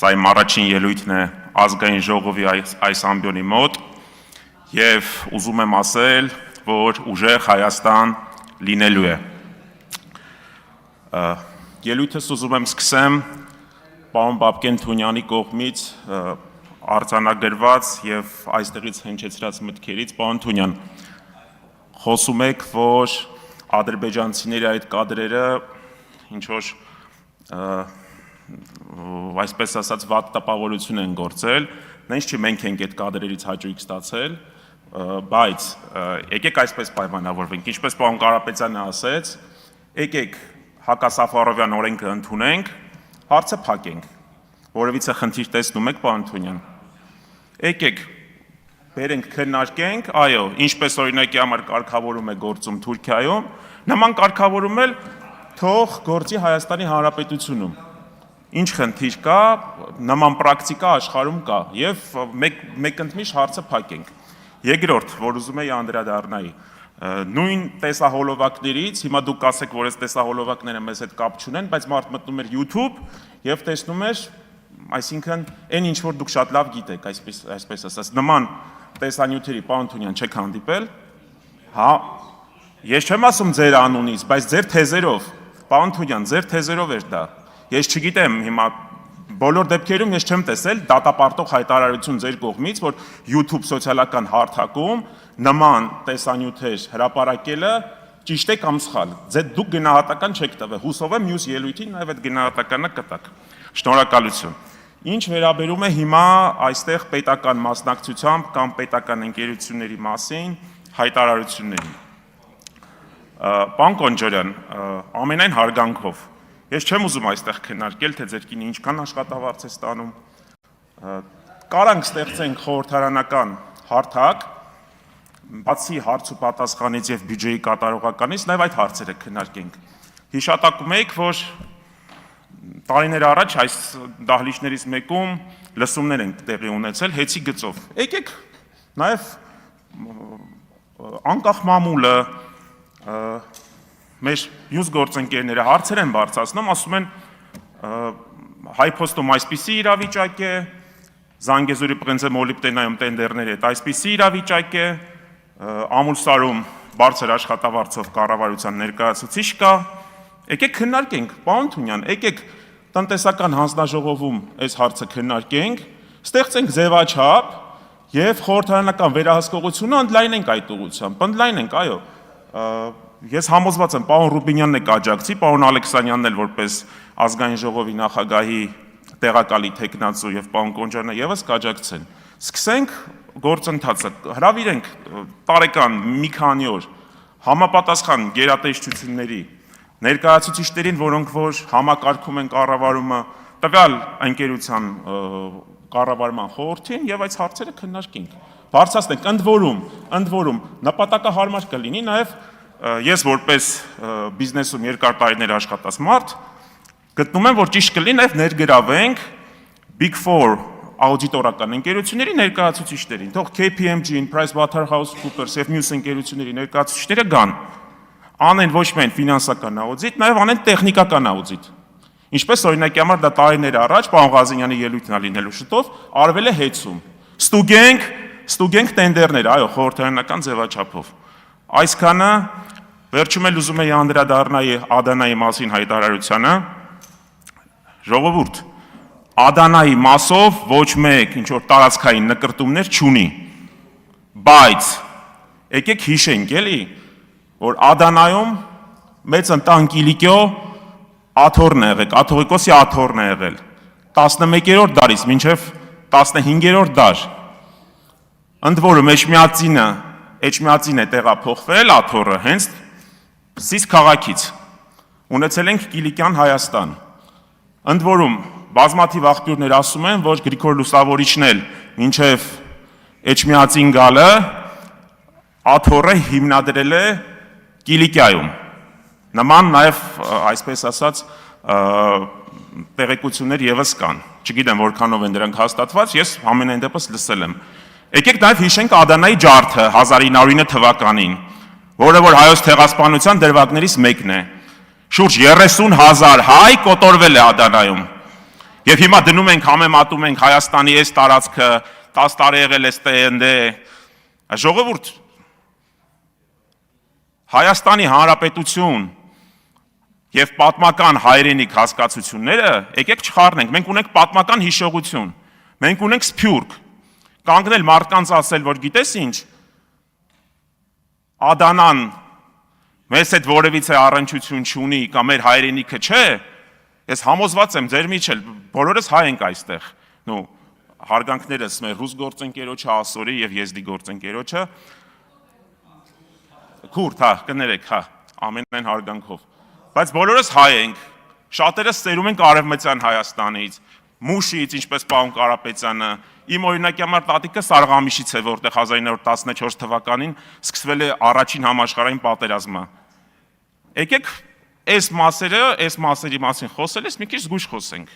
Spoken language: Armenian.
Սա իմ առաջին ելույթն է ազգային ժողովի այս ամբիոնի մոտ եւ ուզում եմ ասել, որ ուժեղ Հայաստան լինելու է։ Ելույթս ուզում եմ սկսեմ պարոն Բաբկեն Թունյանի կողմից արձանագրված եւ այստեղից հնչեցրած մտքերից։ Պարոն Թունյան, խոսում եք, որ ադրբեջանցիների այդ կադրերը ինչ որ այսպես ասած վատ տպավորություն են գործել, նենց չի մենք ենք այդ կադրերից հաճույք ստացել, բայց եկեք այսպես պայմանավորվենք, ինչպես պարոն Կարապետյանը ասեց, եկեք Հակասաֆարովյան օրենքը ընդունենք, հարցը փակենք, որևիցե խնդիր տեսնում եք, պարոն Թունյան, եկեք բերենք քննարկենք, այո, ինչպես օրինակի համար կարգավորում է գործում Թուրքիայում, նման կարգավորում էլ թող գործի Հայաստանի Հանրապետությունում։ Ինչ խնդիր կա, նման պրակտիկա աշխարհում կա եւ մեկընդմիշտ հարցը փակենք։ Երկրորդ, որ ուզում եի անդրադառնայի, նույն տեսահոլովակներից, հիմա դուք ասեք, որ այս տեսահոլովակները մեզ հետ կապ չունեն, բայց մարդ մտնում էր YouTube եւ տեսնում էր, այսինքն այն ինչ որ դուք շատ լավ գիտեք, այսպես ասած, նման տեսանյութերի պարոն Թունյան չեք հանդիպել։ Հա, ես չեմ ասում ձեր անունից, բայց ձեր թեզերով, պարոն Թունյան, ձեր թեզերով էր դա։ Ես չգիտեմ հիմա բոլոր դեպքերում ես չեմ տեսել դատապարտող հայտարարություն ձեր կողմից, որ YouTube սոցիալական հարթակում նման տեսանյութեր հրապարակելը ճիշտ է կամ սխալ։ Դուք գնահատական չեք տվել։ Հուսով եմ մյուս ելույթին նաև այդ գնահատականը կտաք։ Շնորհակալություն։ Ինչ վերաբերում է հիմա այստեղ պետական մասնակցությամբ կամ պետական ընկերությունների մասին հայտարարություններին։ Պարոն Կոնջարյան, ամենայն հարգանքով ես չեմ ուզում այստեղ քննարկել, թե ձեր կինը ինչքան աշխատավարձ է ստանում։ Կարանք ստեղծենք խորհրդարանական հարթակ, բացի հարց ու պատասխանից եւ բյուջեի կատարողականից, նաեւ այդ հարցերը քննարկենք։ Հիշատակում եք, որ տարիներ առաջ այս դահլիճներից մեկում լսումներ են տեղի ունեցել հեծի գծով։ Եկեք նաեւ անկախ մամուլը մեր մյուս գործընկերները հարցեր են բարձրացնում, ասում են Հայփոստում այսպիսի իրավիճակ է, Զանգեզուրի Պղնձե մոլիբդենայում տենդերների հետ այսպիսի իրավիճակ է, Ամուլսարում բարձր աշխատավարձով կառավարության ներկայացուցիչ կա, եկեք քննարկենք, պարոն Թունյան, եկեք տնտեսական հանձնաժողովում այս հարցը քննարկենք, ստեղծենք ձևաչափ եւ խորհրդարանական վերահսկողությունը ընդլայնենք այդ ուղղությամբ, ընդլայնենք, այո, ես համոզված եմ, պարոն Ռուբինյանն է կաջակցի, պարոն Ալեքսանյանն էլ որպես ազգային ժողովի նախագահի տեղակալի թեկնածու եւ պարոն Կոնջարյանը եւս կաջակցեն։ Սկսենք գործընթացը, հրավիրենք տարեկան մի քանի օր համապատասխան գերատեսչությունների ներկայացուցիչներին, որոնք որ համակարգում են կառավարումը, տվյալ ընկերության կառավարման խորհրդին եւ այս հարցերը քննարկենք։ Բարձրացնենք, ընդ որում նպատակահարմար կլինի նաեւ ես որպես բիզնեսում երկար տարիներ աշխատած մարդ գտնում եմ, որ ճիշտ կլինի նաև ներգրավենք Big 4 աուդիտորական ընկերությունների ներկայացուցիչներին, թող KPMG-ին, PricewaterhouseCoopers եւ մյուս ընկերությունների ներկայացուցիչները գան, անեն ոչ միայն ֆինանսական աուդիտ, նաև անեն տեխնիկական աուդիտ։ Ինչպես օրինակի համար դա տարիներ առաջ պարոն Ղազենյանի ելույթն է լինելու շուտով, արվել է հեծում։ Ստուգենք տենդերներ, այո, խորհրդարանական ձևաչափով։ Այսքանը վերջում էլ ուզում եի անդրադառնալ Ադանայի մասին հայտարարությանը։ Ժողովուրդ, Ադանայի մասով ոչ մեկ ինչ որ տարածքային նկրտումներ չունի, բայց եկեք հիշենք էլի, որ Ադանայում մեծ ընտանիք Իլիկիո աթոռն է եղել, կաթողիկոսի աթոռն է եղել 11-րդ դարից մինչև 15-րդ դար։ Ընդ որում Էջմիածին է տեղափոխվել աթոռը հենց Սիս քաղաքից։ Ունեցել ենք Կիլիկյան Հայաստան։ Ընդ որում բազմաթիվ աղբյուրներ ասում են, որ Գրիգոր Լուսավորիչն էլ մինչև Էջմիածին գալը աթոռը հիմնադրել է Կիլիկիայում։ Նման նաև այսպես ասած տեղեկություններ եւս կան։ Չգիտեմ որքանով են դրանք հաստատված, ես ամենայն դեպս լսել եմ։ Եկեք նաև հիշենք Ադանայի ջարդը 1909 թվականին, որը որ հայոց ցեղասպանության դրվագներից մեկն է։ Շուրջ 30,000 հայ կոտորվել է Ադանայում։ Եվ հիմա դնում ենք, համեմատում ենք Հայաստանի այս տարածքը 10 տարի եղել էս ՏՆԴ, ժողովուրդ, Հայաստանի Հանրապետություն եւ պատմական հայրենիք հասկացությունները եկեք չխառնենք, մենք ունենք պատմական հիշողություն, մենք ունենք սփյուռք, կանգնել մարդկանց ասել, որ գիտես ինչ, Ադանան մեզ հետ որևիցե առնչություն չունի կամ մեր հայրենիքը չէ, ես համոզված եմ ձեր միջել, բոլորս հայ ենք այստեղ, հարգանքներս մեր ռուս գործընկերոջը, ասորի եւ եզդի գործընկերոջը, քուրդ, կներեք, ամենայն հարգանքով, բայց բոլորս հայ ենք, շատերս ծերում ենք Արևմտյան Հայաստանից, Մուշից, ինչպես պարոն Կարապետյանը, իմ օրինակի համար տատիկը Սարղամիշից է, որտեղ 1914 թվականին սկսվել է առաջին համաշխարհային պատերազմը։ Եկեք այս մասերի մասին խոսելիս մի քիչ զգույշ խոսենք։